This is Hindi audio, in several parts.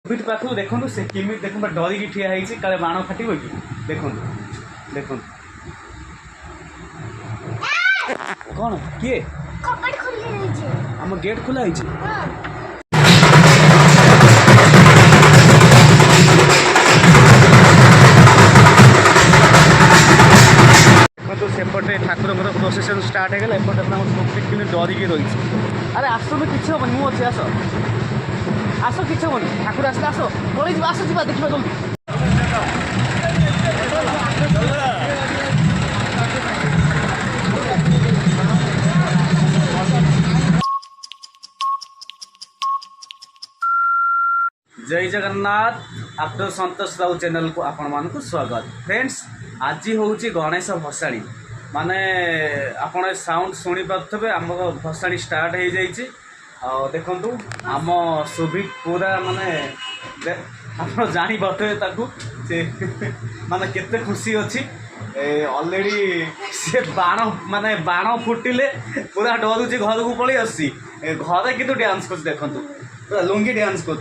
बीट पाखु देखो से केमी देखो डरिकी ठिया होती काले बाण फाटव कि देखो देखो कौन किए आम गेट खोला देखो सेपटे ठाकुर प्रोसेसन स्टार्ट होगा एपटे डरिकी रही अरे आसनु कि हेनी मुझे आस आस कि हेनी ठाकुर आस आस पलि आस जा देखा जल्दी जय जगन्नाथ आफ्टर संतोष राउ चैनल को आपण मानक स्वागत फ्रेंड्स आज हूँ गणेश भसाणी माने आपण साउंड शुणी पारे आम भसाणी स्टार्ट हो जाइए देखु आम सुभिक पूरा माने आप जानी पारे से माने केते खुशी अच्छी ऑलरेडी से बाण माने बाण फुटिले पूरा डरुची घर को पलि आसी घरे किंतु डांस कर देखु पूरा लुंगी डांस कर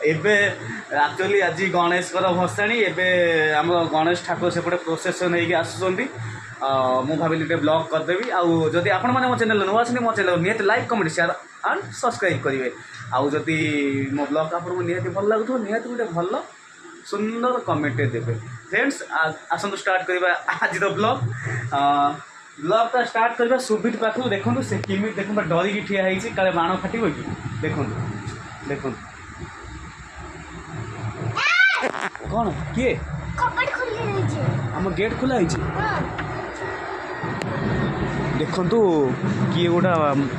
एक्चुअली आज गणेश भसाणी एवं आम गणेश ठाकुर सेपटे प्रोसेसन होगी आसुँच मु भाविली ब्लॉग करदेवी आदि आपण मैंने मो चैनल नुआ अच्छे मो चैनल निहत like comment share and subscribe करेंगे आदि मो ब्लॉग आपको निहत भल लगुव निहत गोटे भल सुंदर कमेंट देवे फ्रेंड्स आसतु स्टार्ट करवा आज ब्लॉग ब्लॉगटा स्टार्ट करवा सुभिट पाखु देखो से केमी देखो डरिकी ठिया होती काले बाण फाटव कि देखो देखो कौन किए आम गेट खोला देखु किए गोटा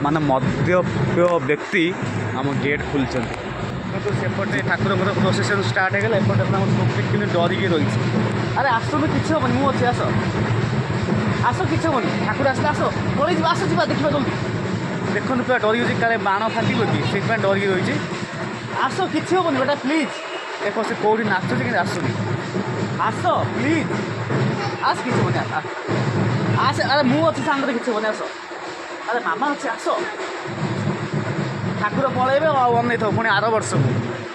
माने मध्यप्य व्यक्ति आम गेट खोलते देखो सेपटे ठाकुर प्रोसेसन स्टार्ट होगा एपटे डरिकी रही अरे आसनु कि हेनी मुझे आस आस कि हेनी ठाकुर आस आस पलि आस जा देखा जल्दी देखो पूरा डरी काले बाण फाटव कि से डरिकी रही आस कि हेनी बेटा प्लीज देखो से कौटी नाचुचे कि आसुनी आस प्लीज आस कि आस अरे मुझे सांगे कि आस अरे मामा अच्छे आस ठाकुर पलैबे अन था पुणी आर वर्ष को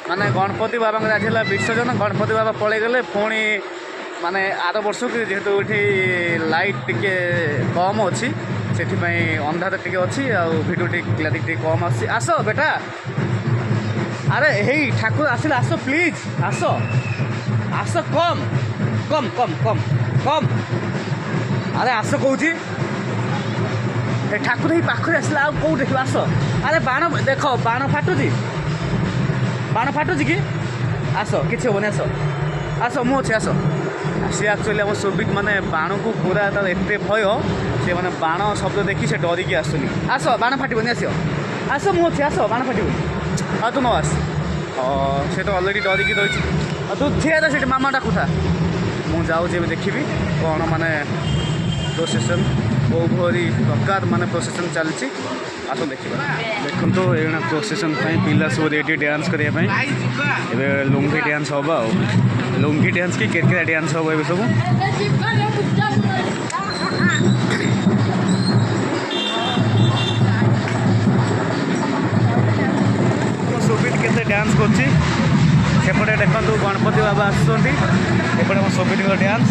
माने गणपति बाबा आज है विसर्जन गणपति बाबा पलि गले पुणी माने आर वर्ष को जेहेतु ये लाइट टिके कम अच्छी से अंधार टिके अच्छी भिडियो क्लारिटी टे कम आस बेटा अरे हे ठाकुर आसिले आस प्लीज आस आस कम कम कम कम कम अरे आस कौची ठाकुर ही पाखे आसला कौ देख आस अरे बाण देख बाण फाटुची कि आस कि हेनी आस आस मु अच्छे आस सी एक्चुअली आम सुबिक माने बाण को पूरा तार एत भय से मैंने बाण शब्द देखी से डरिकी आसुनी आस बाण फाटबनी आस आस मु अच्छे आस बाण फाटबनी तू न आस से तो अलरेडी डरिकी रही तू ठिया से मामा डाकुथा मुझे जाऊँगी देखी कौन माने प्रोसेसन बहु भरी प्रकार माने प्रोसेसन चलती आस देखा देखो ये प्रोसेसन पिला सब रेडी डांस करने लुंगी डांस हम लुंगी डांस कि केरकेरा डांस हम ये सब सुबिट के डांस करपटे देखो गणपति बाबा आसपटे सुबिट डांस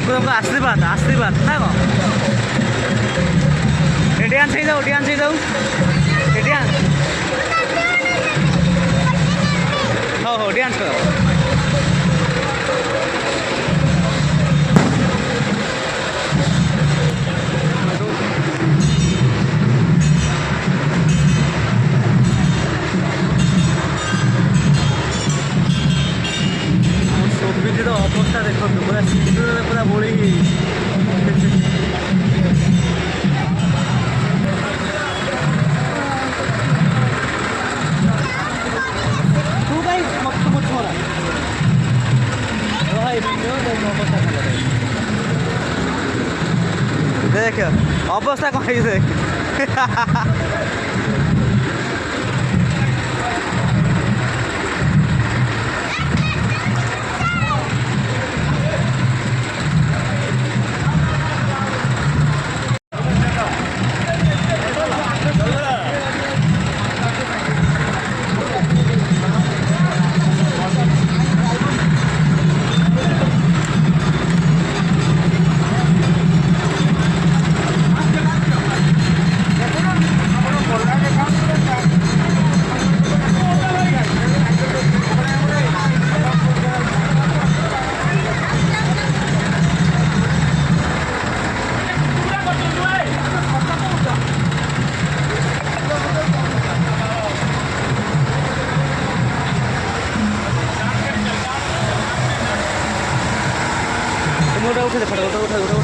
ଠାକୁରଙ୍କ ଆଶୀର୍ବାଦ ଆଶୀର୍ବାଦ ନା କ'ଣ? ଡ୍ୟାନ୍ସ ହେଇଯାଉ ଡ୍ୟାନ୍ସ ହେଇଯାଉ ଡ୍ୟାନ୍ସ ହଉ ହଉ ଡ୍ୟାନ୍ସ କର। ସୋବିଜିର ଅବସ୍ଥା ଦେଖନ୍ତୁ ପୁରା ସିନ୍ଦୁରରେ ପୁରା ବୋଳି देख अवस्था कौन है उठा उठा